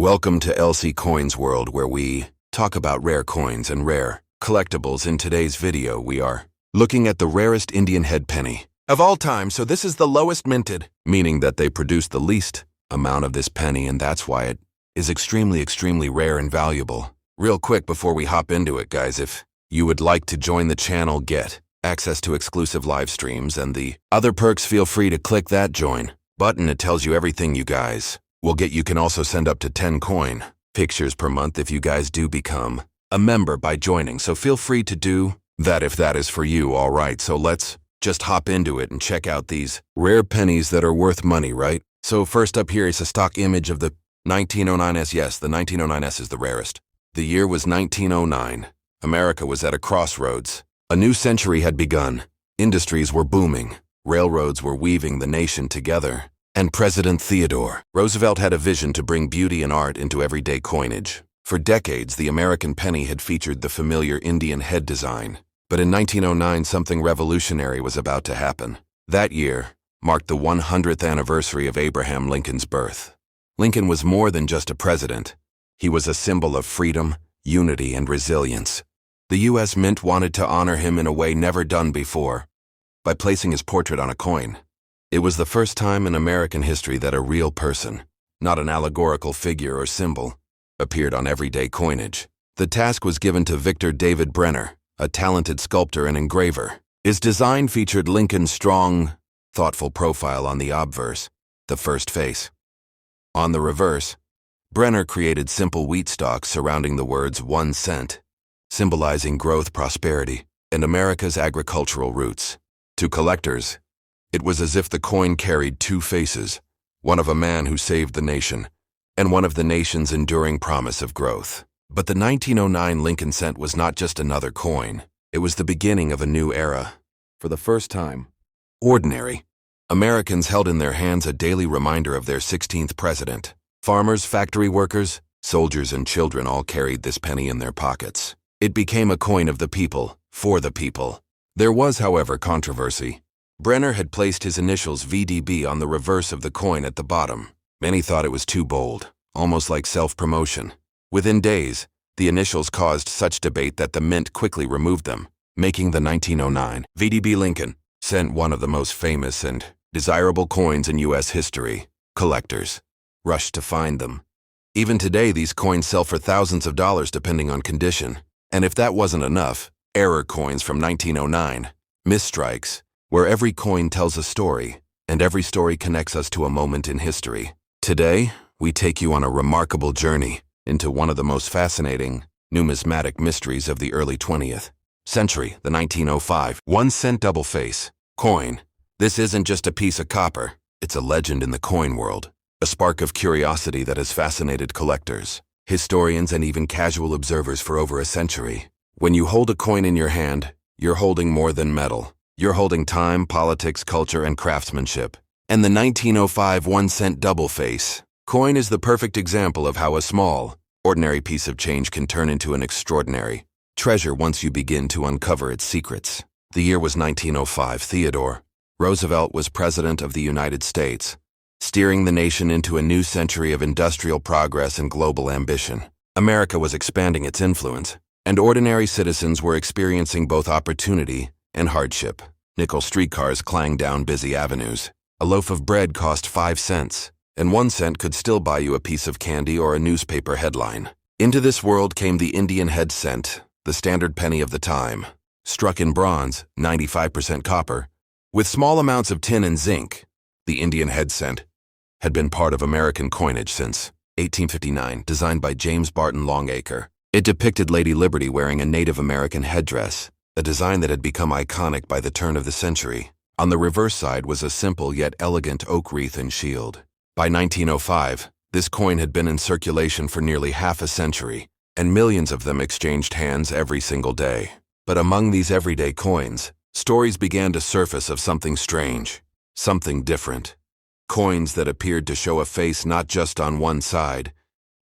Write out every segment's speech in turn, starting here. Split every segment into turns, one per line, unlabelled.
Welcome to LC Coins World, where we talk about rare coins and rare collectibles. In today's video, we are looking at the rarest Indian head penny of all time. So this is the lowest minted, meaning that they produce the least amount of this penny, and that's why it is extremely rare and valuable. Real quick before we hop into it, guys, if you would like to join the channel, get access to exclusive live streams and the other perks, feel free to click that join button. It tells you everything you guys will get. You can also send up to 10 coin pictures per month if you guys do become a member by joining. So feel free to do that if that is for you. All right, so let's just hop into it and check out these rare pennies that are worth money, right? So first up here is a stock image of the 1909S. Yes, the 1909S is the rarest. The year was 1909. America was at a crossroads. A new century had begun. Industries were booming. Railroads were weaving the nation together. And President Theodore Roosevelt had a vision to bring beauty and art into everyday coinage. For decades, the American penny had featured the familiar Indian head design. But in 1909, something revolutionary was about to happen. That year marked the 100th anniversary of Abraham Lincoln's birth. Lincoln was more than just a president. He was a symbol of freedom, unity, and resilience. The U.S. Mint wanted to honor him in a way never done before, by placing his portrait on a coin. It was the first time in American history that a real person, not an allegorical figure or symbol, appeared on everyday coinage. The task was given to Victor David Brenner, a talented sculptor and engraver. His design featured Lincoln's strong, thoughtful profile on the obverse, the first face. On the reverse, Brenner created simple wheat stalks surrounding the words 1 cent, symbolizing growth, prosperity, and America's agricultural roots. To collectors, it was as if the coin carried two faces, one of a man who saved the nation, and one of the nation's enduring promise of growth. But the 1909 Lincoln cent was not just another coin. It was the beginning of a new era. For the first time, ordinary Americans held in their hands a daily reminder of their 16th president. Farmers, factory workers, soldiers, and children all carried this penny in their pockets. It became a coin of the people, for the people. There was, however, controversy. Brenner had placed his initials VDB on the reverse of the coin at the bottom. Many thought it was too bold, almost like self-promotion. Within days, the initials caused such debate that the Mint quickly removed them, making the 1909 VDB Lincoln cent one of the most famous and desirable coins in U.S. history. Collectors rushed to find them. Even today, these coins sell for thousands of dollars depending on condition. And if that wasn't enough, error coins from 1909, misstrikes, where every coin tells a story, and every story connects us to a moment in history. Today, we take you on a remarkable journey into one of the most fascinating numismatic mysteries of the early 20th century, the 1905 1 cent double face coin. This isn't just a piece of copper, it's a legend in the coin world, a spark of curiosity that has fascinated collectors, historians, and even casual observers for over a century. When you hold a coin in your hand, you're holding more than metal. You're holding time, politics, culture, and craftsmanship. And the 1905 1 cent double face coin is the perfect example of how a small, ordinary piece of change can turn into an extraordinary treasure once you begin to uncover its secrets. The year was 1905. Theodore Roosevelt was President of the United States, steering the nation into a new century of industrial progress and global ambition. America was expanding its influence, and ordinary citizens were experiencing both opportunity and hardship. Nickel streetcars clanged down busy avenues. A loaf of bread cost 5 cents, and 1 cent could still buy you a piece of candy or a newspaper headline. Into this world came the Indian head cent, the standard penny of the time. Struck in bronze, 95% copper, with small amounts of tin and zinc, the Indian head cent had been part of American coinage since 1859, designed by James Barton Longacre. It depicted Lady Liberty wearing a Native American headdress, a design that had become iconic by the turn of the century. On the reverse side was a simple yet elegant oak wreath and shield. By 1905, this coin had been in circulation for nearly half a century, and millions of them exchanged hands every single day. But among these everyday coins, stories began to surface of something strange, something different. Coins that appeared to show a face not just on one side,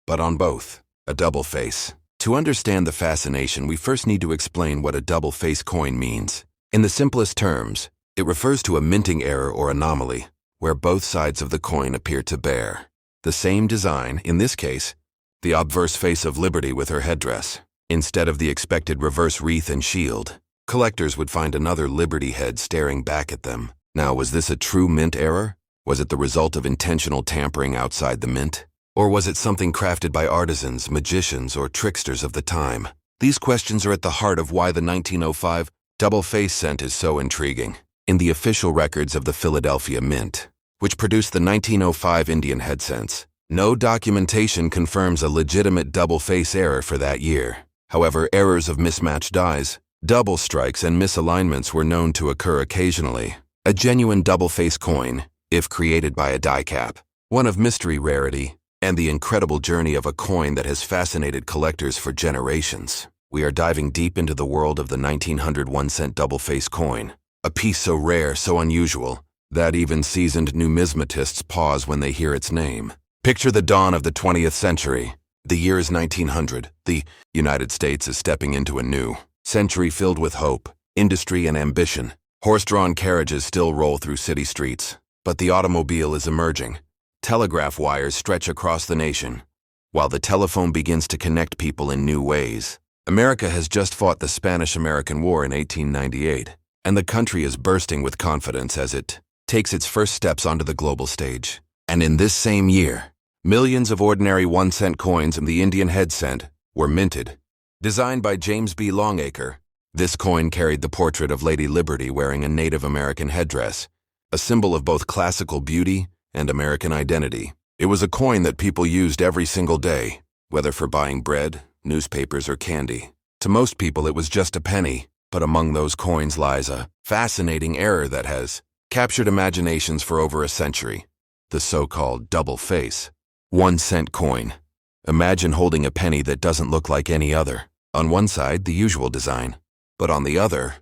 but on both, a double face. To understand the fascination, we first need to explain what a double-face coin means. In the simplest terms, it refers to a minting error or anomaly, where both sides of the coin appear to bear the same design, in this case, the obverse face of Liberty with her headdress. Instead of the expected reverse wreath and shield, collectors would find another Liberty head staring back at them. Now, was this a true mint error? Was it the result of intentional tampering outside the mint? Or was it something crafted by artisans, magicians, or tricksters of the time? These questions are at the heart of why the 1905 double face cent is so intriguing. In the official records of the Philadelphia Mint, which produced the 1905 Indian head cents, no documentation confirms a legitimate double face error for that year. However, errors of mismatched dies, double strikes, and misalignments were known to occur occasionally. A genuine double face coin, if created by a die cap, one of mystery rarity, and the incredible journey of a coin that has fascinated collectors for generations. We are diving deep into the world of the 1900 1-cent double face coin, a piece so rare, so unusual, that even seasoned numismatists pause when they hear its name. Picture the dawn of the 20th century. The year is 1900. The United States is stepping into a new century filled with hope, industry, and ambition. Horse-drawn carriages still roll through city streets, but the automobile is emerging. Telegraph wires stretch across the nation, while the telephone begins to connect people in new ways. America has just fought the Spanish-American War in 1898, and the country is bursting with confidence as it takes its first steps onto the global stage. And in this same year, millions of ordinary 1-cent coins in the Indian head cent were minted. Designed by James B. Longacre, this coin carried the portrait of Lady Liberty wearing a Native American headdress, a symbol of both classical beauty and American identity. It was a coin that people used every single day, whether for buying bread, newspapers, or candy. To most people, it was just a penny, but among those coins lies a fascinating error that has captured imaginations for over a century: the so-called double face 1-cent coin. Imagine holding a penny that doesn't look like any other. On one side, the usual design, but on the other,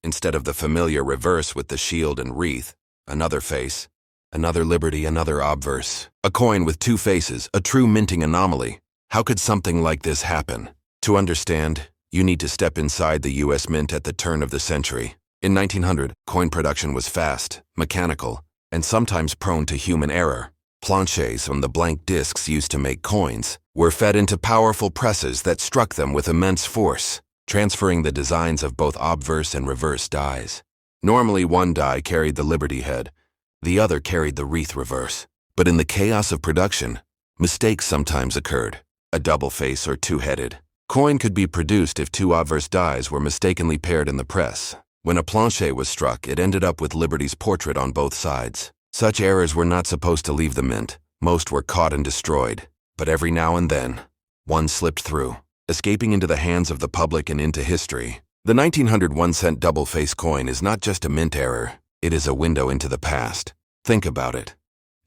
instead of the familiar reverse with the shield and wreath, another face, another Liberty, another obverse. A coin with two faces, a true minting anomaly. How could something like this happen? To understand, you need to step inside the U.S. Mint at the turn of the century. In 1900, coin production was fast, mechanical, and sometimes prone to human error. Planches from the blank discs used to make coins were fed into powerful presses that struck them with immense force, transferring the designs of both obverse and reverse dies. Normally, one die carried the Liberty head, the other carried the wreath reverse. But in the chaos of production, mistakes sometimes occurred. A double face or two-headed coin could be produced if two obverse dies were mistakenly paired in the press. When a planche was struck, it ended up with Liberty's portrait on both sides. Such errors were not supposed to leave the mint. Most were caught and destroyed. But every now and then, one slipped through, escaping into the hands of the public and into history. The 1900 1-cent double-face coin is not just a mint error. It is a window into the past. Think about it.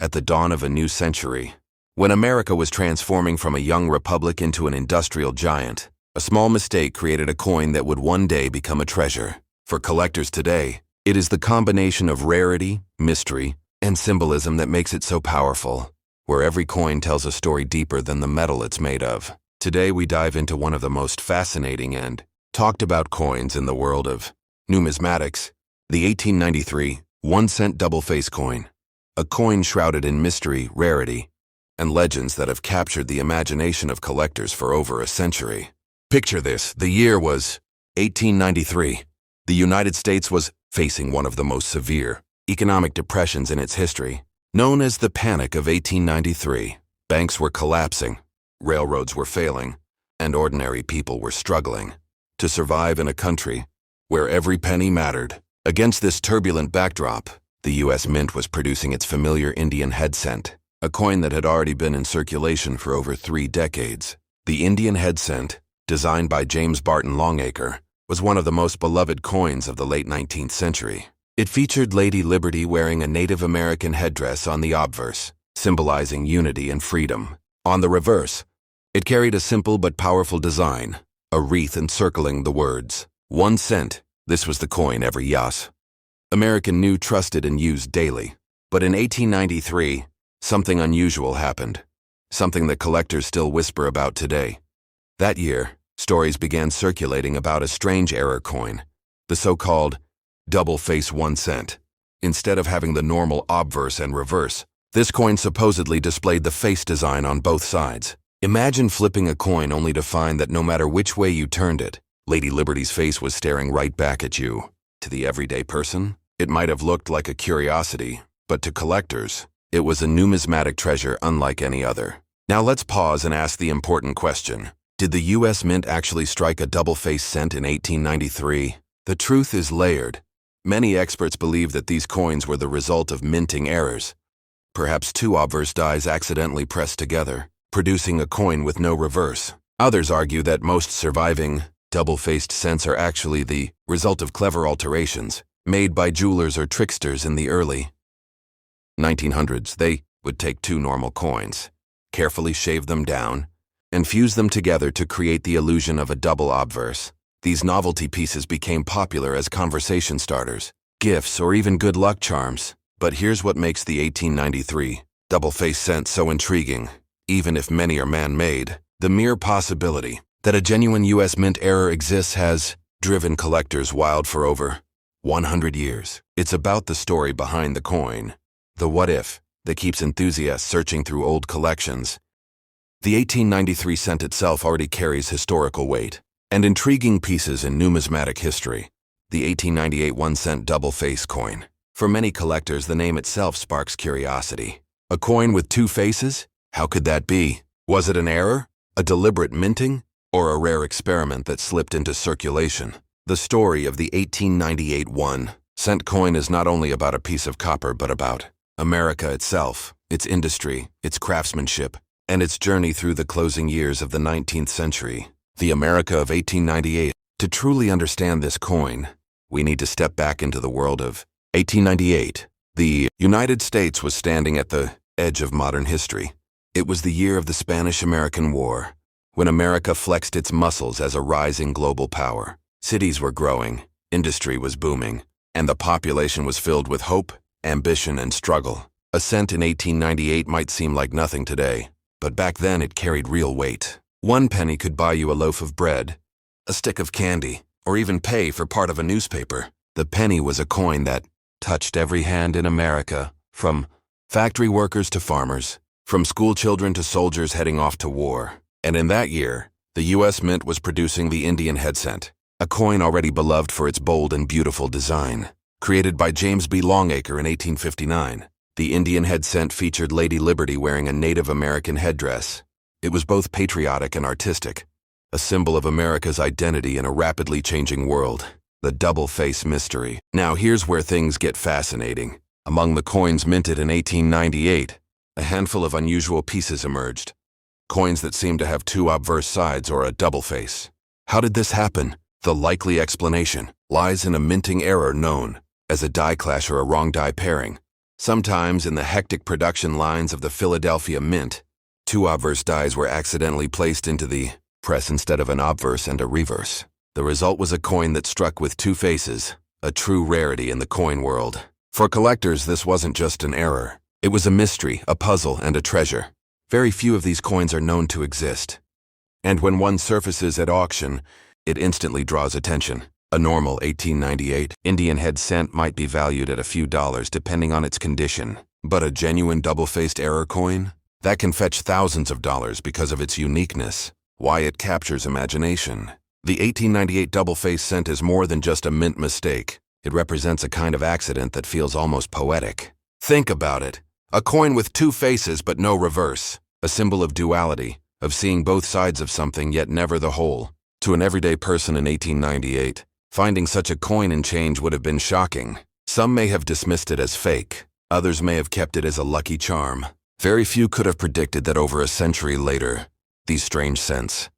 At the dawn of a new century, when America was transforming from a young republic into an industrial giant, a small mistake created a coin that would one day become a treasure. For collectors today, it is the combination of rarity, mystery, and symbolism that makes it so powerful, where every coin tells a story deeper than the metal it's made of. Today we dive into one of the most fascinating and talked about coins in the world of numismatics, the 1893 1-cent double-face coin, a coin shrouded in mystery, rarity, and legends that have captured the imagination of collectors for over a century. Picture this: the year was 1893. The United States was facing one of the most severe economic depressions in its history, known as the Panic of 1893. Banks were collapsing, railroads were failing, and ordinary people were struggling to survive in a country where every penny mattered. Against this turbulent backdrop, the U.S. Mint was producing its familiar Indian head cent, a coin that had already been in circulation for over 3 decades. The Indian head cent, designed by James Barton Longacre, was one of the most beloved coins of the late 19th century. It featured Lady Liberty wearing a Native American headdress on the obverse, symbolizing unity and freedom. On the reverse, it carried a simple but powerful design, a wreath encircling the words 1 cent. This was the coin every yas American knew, trusted, and used daily. But in 1893, something unusual happened, something that collectors still whisper about today. That year, stories began circulating about a strange error coin, the so-called double-face 1 cent. Instead of having the normal obverse and reverse, this coin supposedly displayed the face design on both sides. Imagine flipping a coin only to find that no matter which way you turned it, Lady Liberty's face was staring right back at you. To the everyday person, it might have looked like a curiosity, but to collectors, it was a numismatic treasure unlike any other. Now let's pause and ask the important question. Did the U.S. Mint actually strike a double-faced cent in 1893? The truth is layered. Many experts believe that these coins were the result of minting errors. Perhaps two obverse dies accidentally pressed together, producing a coin with no reverse. Others argue that most surviving double-faced cents are actually the result of clever alterations made by jewelers or tricksters in the early 1900s. They would take two normal coins, carefully shave them down, and fuse them together to create the illusion of a double obverse. These novelty pieces became popular as conversation starters, gifts, or even good luck charms. But here's what makes the 1893 double-faced cent so intriguing. Even if many are man-made, the mere possibility that a genuine U.S. Mint error exists has driven collectors wild for over 100 years. It's about the story behind the coin, the what-if, that keeps enthusiasts searching through old collections. The 1893 cent itself already carries historical weight and intriguing pieces in numismatic history. The 1898 1-cent double-face coin. For many collectors, the name itself sparks curiosity. A coin with two faces? How could that be? Was it an error, a deliberate minting, or a rare experiment that slipped into circulation? The story of the 1898 1-cent coin is not only about a piece of copper but about America itself, its industry, its craftsmanship, and its journey through the closing years of the 19th century. The America of 1898. To truly understand this coin, we need to step back into the world of 1898. The United States was standing at the edge of modern history. It was the year of the Spanish-American War, when America flexed its muscles as a rising global power. Cities were growing, industry was booming, and the population was filled with hope, ambition, and struggle. A cent in 1898 might seem like nothing today, but back then it carried real weight. 1 penny could buy you a loaf of bread, a stick of candy, or even pay for part of a newspaper. The penny was a coin that touched every hand in America, from factory workers to farmers, from school children to soldiers heading off to war. And in that year, the U.S. Mint was producing the Indian head cent, a coin already beloved for its bold and beautiful design. Created by James B. Longacre in 1859, the Indian head cent featured Lady Liberty wearing a Native American headdress. It was both patriotic and artistic, a symbol of America's identity in a rapidly changing world. The double-face mystery. Now here's where things get fascinating. Among the coins minted in 1898, a handful of unusual pieces emerged. Coins that seem to have two obverse sides or a double face. How did this happen? The likely explanation lies in a minting error known as a die clash or a wrong die pairing. Sometimes in the hectic production lines of the Philadelphia Mint, two obverse dies were accidentally placed into the press instead of an obverse and a reverse. The result was a coin that struck with two faces, a true rarity in the coin world. For collectors, this wasn't just an error. It was a mystery, a puzzle, and a treasure. Very few of these coins are known to exist. And when one surfaces at auction, it instantly draws attention. A normal 1898 Indian head cent might be valued at a few dollars depending on its condition. But a genuine double-faced error coin? That can fetch thousands of dollars because of its uniqueness. Why it captures imagination. The 1898 double-faced cent is more than just a mint mistake. It represents a kind of accident that feels almost poetic. Think about it. A coin with two faces but no reverse. A symbol of duality, of seeing both sides of something yet never the whole. To an everyday person in 1898, finding such a coin and change would have been shocking. Some may have dismissed it as fake. Others may have kept it as a lucky charm. Very few could have predicted that over a century later, these strange cents